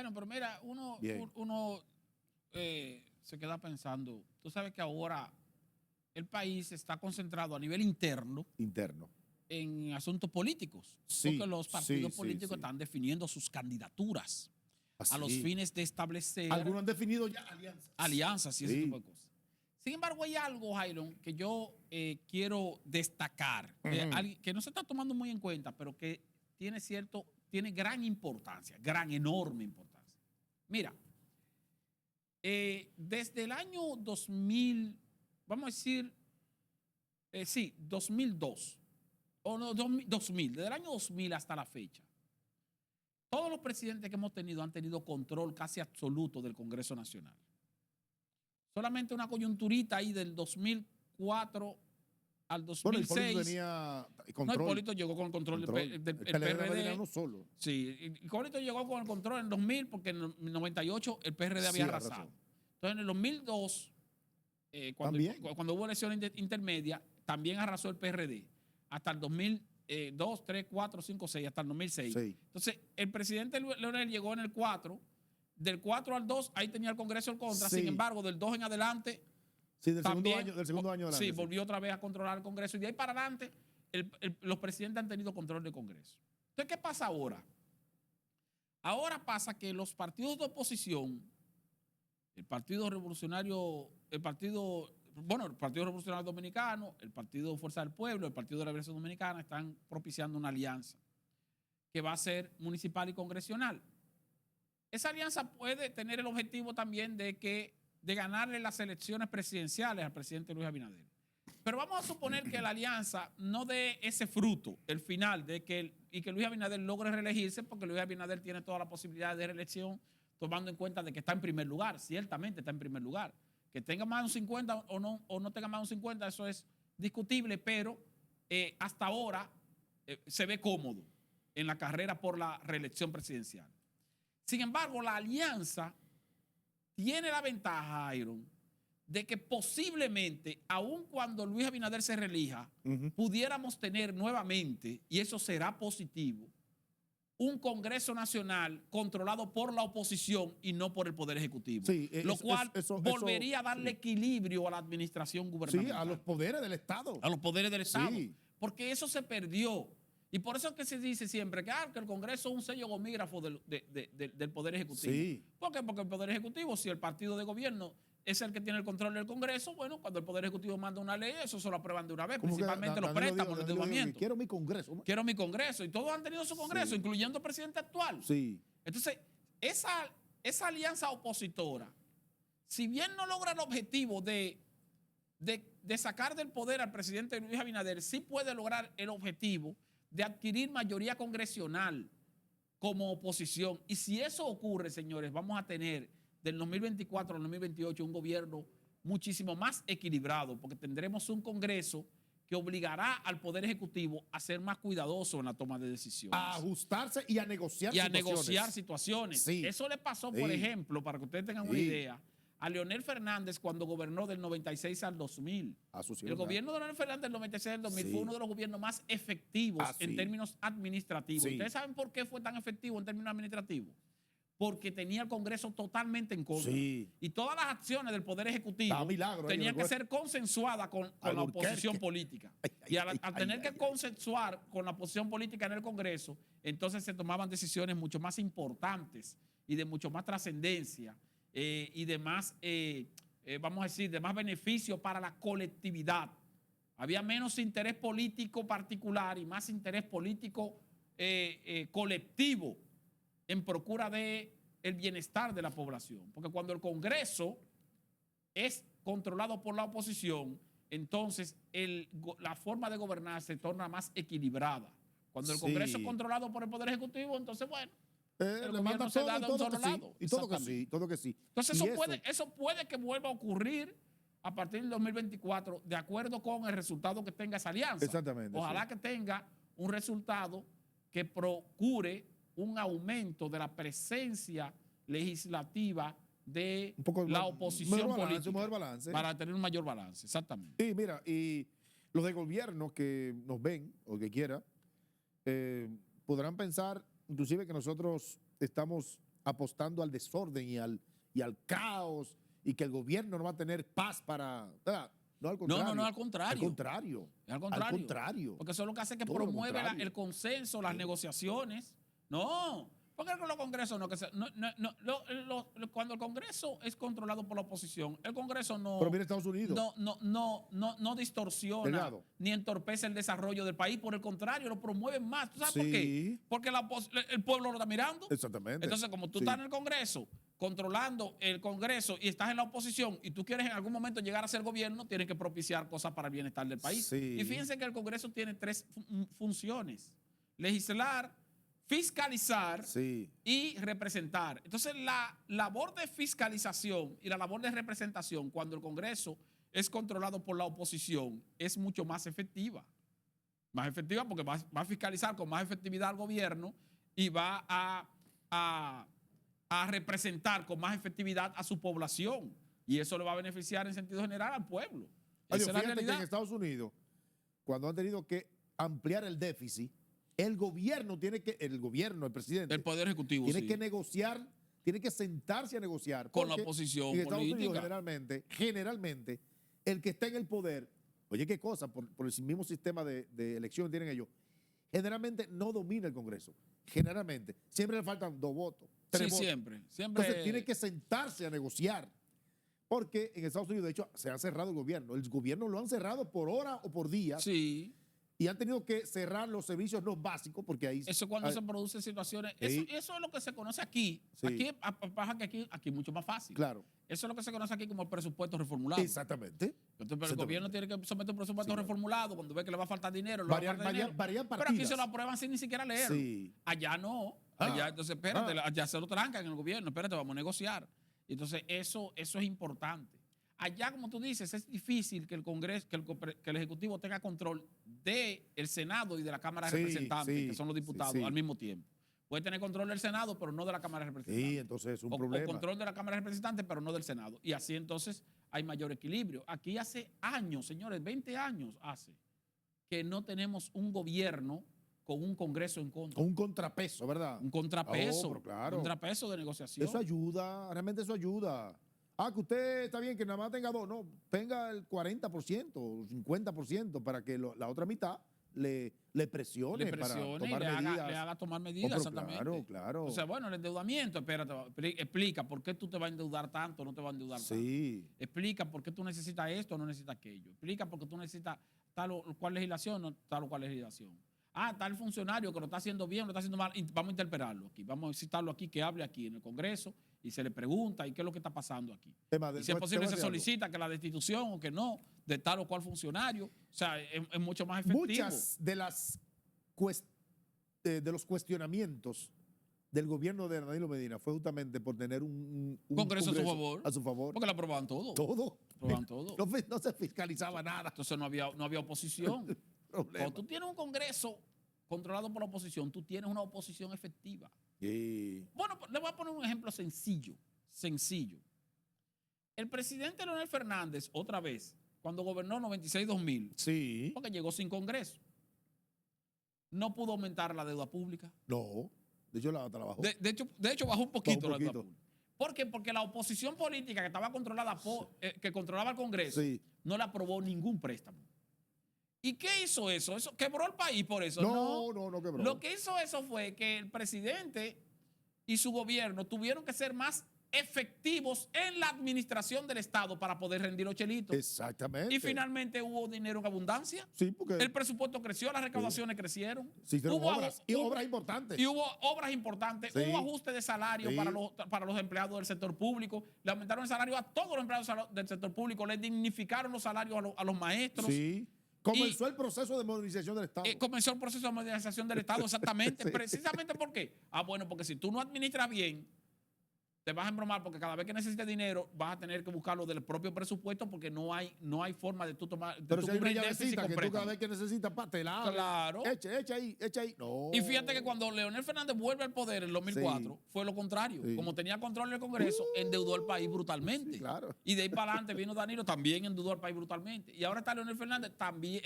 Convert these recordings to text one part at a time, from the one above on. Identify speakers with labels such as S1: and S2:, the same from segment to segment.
S1: Bueno, pero mira,
S2: Bien.
S1: uno se queda pensando, tú sabes que ahora el país está concentrado a nivel interno
S2: Interno.
S1: en asuntos políticos,
S2: Sí,
S1: porque los
S2: sí,
S1: partidos
S2: sí,
S1: políticos
S2: sí.
S1: están definiendo sus candidaturas a los
S2: Así.
S1: fines de establecer
S2: Algunos han definido ya alianzas.
S1: alianzas y ese tipo
S2: Sí.
S1: de cosas. Sin embargo, hay algo, Jairon, que yo quiero destacar, que no se está tomando muy en cuenta, pero que tiene gran importancia, gran, enorme importancia. Mira, desde el año 2000, vamos a decir, sí, 2002, o no, 2000, desde el año 2000 hasta la fecha, todos los presidentes que hemos tenido han tenido control casi absoluto del Congreso Nacional. Solamente una coyunturita ahí del 2004 al
S2: Bueno, Hipólito
S1: 2006.
S2: tenía
S1: No,
S2: control.
S1: Hipólito llegó con el control del
S2: El PLD no tenía
S1: PRD.
S2: uno solo.
S1: Sí, Hipólito llegó con el control en 2000 porque en el 98 el PRD había
S2: Sí,
S1: arrasado.
S2: razón.
S1: Entonces en el 2002,
S2: También.
S1: cuando hubo elecciones intermedias, también arrasó el PRD. Hasta el 2002, 3, 4, 5, 6, hasta el 2006.
S2: Sí.
S1: Entonces el presidente Leonel llegó en el 4. Del 4 al 2, ahí tenía el Congreso en contra.
S2: Sí.
S1: Sin embargo, del 2 en adelante,
S2: Sí, del
S1: también,
S2: segundo año adelante.
S1: sí, volvió otra vez a controlar el Congreso. Y de ahí para adelante, los presidentes han tenido control del Congreso. Entonces, ¿qué pasa ahora? Ahora pasa que los partidos de oposición, el Partido Revolucionario Dominicano, el Partido Fuerza del Pueblo, el Partido de la Liberación Dominicana, están propiciando una alianza que va a ser municipal y congresional. Esa alianza puede tener el objetivo también de ganarle las elecciones presidenciales al presidente Luis Abinader. Pero vamos a suponer que la alianza no dé ese fruto, el final, y que Luis Abinader logre reelegirse, porque Luis Abinader tiene toda la posibilidad de reelección, tomando en cuenta de que está en primer lugar, ciertamente está en primer lugar. Que tenga más de un 50 o no tenga más de un 50, eso es discutible, pero hasta ahora se ve cómodo en la carrera por la reelección presidencial. Sin embargo, la alianza tiene la ventaja, Iron, de que posiblemente, aun cuando Luis Abinader se reelija, pudiéramos tener nuevamente, y eso será positivo, un Congreso Nacional controlado por la oposición y no por el Poder Ejecutivo.
S2: Sí,
S1: lo cual volvería a darle equilibrio a la administración gubernamental.
S2: Sí, a los poderes del Estado.
S1: A los poderes del Estado.
S2: Sí.
S1: Porque eso se perdió. Y por eso es que se dice siempre que el Congreso es un sello gomígrafo del Poder Ejecutivo.
S2: Sí.
S1: ¿Por qué? Porque el Poder Ejecutivo, si el partido de gobierno es el que tiene el control del Congreso, bueno, cuando el Poder Ejecutivo manda una ley, eso se lo aprueban de una vez, principalmente los préstamos, los endeudamientos.
S2: Quiero mi Congreso.
S1: Quiero mi Congreso. Y todos han tenido su Congreso, incluyendo el presidente actual.
S2: Sí.
S1: Entonces, esa alianza opositora, si bien no logra el objetivo de sacar del poder al presidente Luis Abinader, sí puede lograr el objetivo de adquirir mayoría congresional como oposición. Y si eso ocurre, señores, vamos a tener del 2024 al 2028 un gobierno muchísimo más equilibrado, porque tendremos un Congreso que obligará al Poder Ejecutivo a ser más cuidadoso en la toma de decisiones.
S2: A ajustarse y a negociar
S1: situaciones.
S2: Sí.
S1: Eso le pasó, por ejemplo, para que ustedes tengan una idea, a Leonel Fernández cuando gobernó del 96 al 2000. El gobierno de Leonel Fernández del 96 al 2000 fue uno de los gobiernos más efectivos en términos administrativos. ¿Ustedes saben por qué fue tan efectivo en términos administrativos? Porque tenía el Congreso totalmente en contra. Y todas las acciones del Poder Ejecutivo tenían que ser consensuadas con la oposición política. Y al tener que consensuar con la oposición política en el Congreso, entonces se tomaban decisiones mucho más importantes y de mucho más trascendencia y de más, vamos a decir, de más beneficio para la colectividad. Había menos interés político particular y más interés político colectivo en procura de el bienestar de la población. Porque cuando el Congreso es controlado por la oposición, entonces la forma de gobernar se torna más equilibrada. Cuando el Congreso es controlado por el Poder Ejecutivo, entonces, bueno, el gobierno se da de un solo lado.
S2: Y todo que sí.
S1: Entonces eso puede que vuelva a ocurrir a partir del 2024, de acuerdo con el resultado que tenga esa alianza.
S2: Exactamente.
S1: Ojalá que tenga un resultado que procure un aumento de la presencia legislativa de la oposición política para tener un mayor balance, exactamente.
S2: Y mira, y los de gobierno que nos ven o que quiera podrán pensar inclusive que nosotros estamos apostando al desorden y al caos y que el gobierno no va a tener paz para... No, al contrario.
S1: No, al contrario.
S2: Al contrario.
S1: Al contrario.
S2: Al contrario.
S1: Porque eso es lo que hace que
S2: Todo lo
S1: promueve
S2: contrario.
S1: el consenso, las negociaciones. No, porque con los congresos cuando el Congreso es controlado por la oposición, el Congreso no...
S2: Pero mira Estados Unidos.
S1: No distorsiona
S2: Delgado.
S1: ni entorpece el desarrollo del país. Por el contrario, lo promueve más. ¿Tú sabes
S2: Sí.
S1: por qué? Porque el pueblo lo está mirando.
S2: Exactamente.
S1: Entonces, como tú
S2: Sí.
S1: estás en el Congreso, controlando el Congreso y estás en la oposición y tú quieres en algún momento llegar a ser gobierno, tienes que propiciar cosas para el bienestar del país.
S2: Sí.
S1: Y fíjense que el Congreso tiene 3 funciones: legislar, fiscalizar y representar. Entonces, la labor de fiscalización y la labor de representación, cuando el Congreso es controlado por la oposición, es mucho más efectiva. Más efectiva porque va a fiscalizar con más efectividad al gobierno y va a representar con más efectividad a su población. Y eso le va a beneficiar en sentido general al pueblo.
S2: Adiós,
S1: Esa es la
S2: fíjate que
S1: realidad.
S2: en Estados Unidos, cuando han tenido que ampliar el déficit, el gobierno, el presidente,
S1: El Poder Ejecutivo,
S2: tiene
S1: sí.
S2: que negociar, tiene que sentarse a negociar.
S1: Con la
S2: porque
S1: oposición
S2: en Estados Unidos,
S1: política.
S2: generalmente, el que está en el poder, oye, qué cosa, por el mismo sistema de elección que tienen ellos, generalmente no domina el Congreso. Generalmente. Siempre le faltan 2 votos, 3 votos.
S1: Siempre.
S2: Entonces tiene que sentarse a negociar. Porque en Estados Unidos, de hecho, se ha cerrado el gobierno. El gobierno lo han cerrado por hora o por día.
S1: Sí.
S2: Y han tenido que cerrar los servicios no básicos porque ahí...
S1: Eso cuando se producen situaciones... Eso es lo que se conoce aquí.
S2: Sí.
S1: Aquí pasa que aquí es mucho más fácil.
S2: Claro.
S1: Eso es lo que se conoce aquí como el presupuesto reformulado.
S2: Exactamente.
S1: Entonces, pero el gobierno tiene que someter un presupuesto reformulado cuando ve que le va a faltar dinero.
S2: Varían
S1: Pero
S2: partidas.
S1: aquí se lo aprueban sin ni siquiera leerlo.
S2: Sí.
S1: Allá no. Allá, entonces, espérate, allá se lo trancan en el gobierno. Espérate, vamos a negociar. Entonces, eso es importante. Allá, como tú dices, es difícil que el Congreso, que el Ejecutivo tenga control del Senado y de la Cámara de Representantes, que son los diputados, al mismo tiempo. Puede tener control del Senado, pero no de la Cámara de Representantes.
S2: Sí, entonces es un problema.
S1: O control de la Cámara de Representantes, pero no del Senado. Y así entonces hay mayor equilibrio. Aquí hace años, señores, 20 años hace, que no tenemos un gobierno con un Congreso en contra.
S2: Un contrapeso, ¿verdad?
S1: Un contrapeso.
S2: Pero claro.
S1: Un contrapeso de negociación.
S2: Eso ayuda, realmente eso ayuda. Que usted está bien que nada más tenga 2, no, tenga el 40% o 50% para que la otra mitad le presione para tomar medidas.
S1: Le haga tomar medidas, exactamente.
S2: Claro.
S1: O sea, bueno, el endeudamiento, espérate, explica por qué tú te vas a endeudar tanto o no te vas a endeudar tanto. Explica por qué tú necesitas esto o no necesitas aquello. Explica por qué tú necesitas tal o cual legislación o tal o cual legislación. Tal funcionario que lo está haciendo bien o lo está haciendo mal, vamos a interpelarlo aquí, vamos a citarlo aquí, que hable aquí en el Congreso y se le pregunta y qué es lo que está pasando aquí. Y si es posible se solicita que la destitución o que no de tal o cual funcionario. O sea, es mucho más efectivo.
S2: Muchas de los cuestionamientos del gobierno de Danilo Medina fue justamente por tener un
S1: Congreso a su favor. Porque lo aprobaban todo.
S2: Todo.
S1: Aprobaban todo.
S2: No se fiscalizaba nada.
S1: Entonces no había oposición. Cuando tú tienes un Congreso controlado por la oposición, tú tienes una oposición efectiva. Bueno, le voy a poner un ejemplo sencillo. El presidente Leonel Fernández, otra vez, cuando gobernó 96-2000, porque llegó sin Congreso, no pudo aumentar la deuda pública.
S2: No, de hecho la bajó.
S1: De hecho bajó un poquito la deuda pública. ¿Por qué? Porque la oposición política que estaba controlada que controlaba el Congreso, no le aprobó ningún préstamo. ¿Y qué hizo eso? Eso quebró el país por eso.
S2: No quebró.
S1: Lo que hizo eso fue que el presidente y su gobierno tuvieron que ser más efectivos en la administración del Estado para poder rendir los chelitos.
S2: Exactamente.
S1: Y finalmente hubo dinero en abundancia.
S2: Sí, porque
S1: el presupuesto creció, las recaudaciones crecieron.
S2: Hubo obras importantes.
S1: Y hubo obras importantes. Hubo ajuste de salario para los empleados del sector público. Le aumentaron el salario a todos los empleados del sector público. Le dignificaron los salarios a los maestros.
S2: Comenzó el proceso de modernización del Estado.
S1: Comenzó el proceso de modernización del Estado, exactamente. Precisamente ¿por qué? Bueno, porque si tú no administras bien, te vas a embromar porque cada vez que necesites dinero vas a tener que buscarlo del propio presupuesto porque no hay forma de tú tomar.
S2: Pero si hay una llavecita que tú cada vez que necesitas te la abres.
S1: Claro.
S2: Echa ahí. No.
S1: Y fíjate que cuando Leonel Fernández vuelve al poder en 2004 fue lo contrario. Como tenía control del Congreso, endeudó al país brutalmente.
S2: Claro.
S1: Y de ahí para adelante vino Danilo, también endeudó al país brutalmente. Y ahora está Leonel Fernández, también,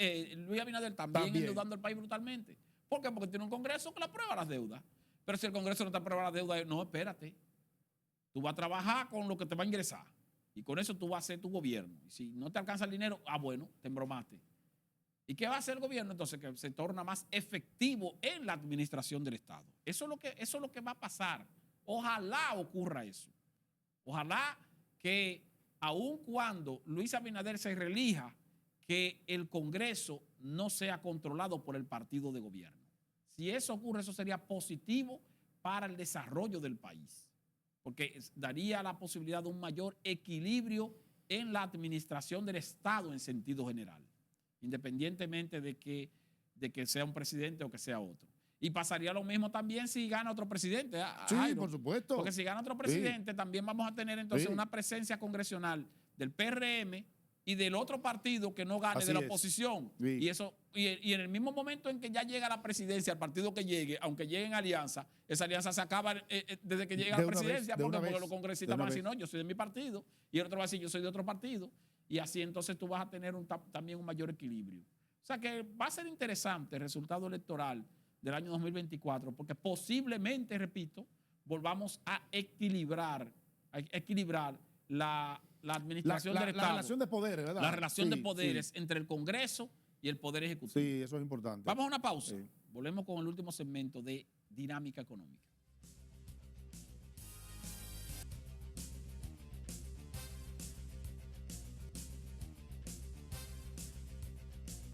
S1: Luis Abinader también endeudando al país brutalmente. ¿Por qué? Porque tiene un Congreso que le aprueba las deudas. Pero si el Congreso no te aprueba las deudas, no, espérate. Tú vas a trabajar con lo que te va a ingresar y con eso tú vas a hacer tu gobierno. Y si no te alcanza el dinero, bueno, te embromaste. ¿Y qué va a hacer el gobierno? Entonces, que se torna más efectivo en la administración del Estado. Eso es lo que va a pasar. Ojalá ocurra eso. Ojalá que, aun cuando Luis Abinader se reelija, que el Congreso no sea controlado por el partido de gobierno. Si eso ocurre, eso sería positivo para el desarrollo del país, porque daría la posibilidad de un mayor equilibrio en la administración del Estado en sentido general, independientemente de que sea un presidente o que sea otro. Y pasaría lo mismo también si gana otro presidente.
S2: Sí, Jairo, por supuesto.
S1: Porque si gana otro presidente, también vamos a tener entonces una presencia congresional del PRM y del otro partido que no gane de la oposición. Y en el mismo momento en que ya llega la presidencia, el partido que llegue, aunque llegue en alianza, esa alianza se acaba desde que llega a la presidencia, porque los congresistas van a decir, no, yo soy de mi partido, y el otro va a decir, yo soy de otro partido, y así entonces tú vas a tener también un mayor equilibrio. O sea que va a ser interesante el resultado electoral del año 2024, porque posiblemente, repito, volvamos a equilibrar la administración del Estado.
S2: La relación de poderes, ¿verdad?
S1: La relación de poderes entre el Congreso y el Poder Ejecutivo.
S2: Sí, eso es importante.
S1: Vamos a una pausa. Volvemos con el último segmento de Dinámica Económica.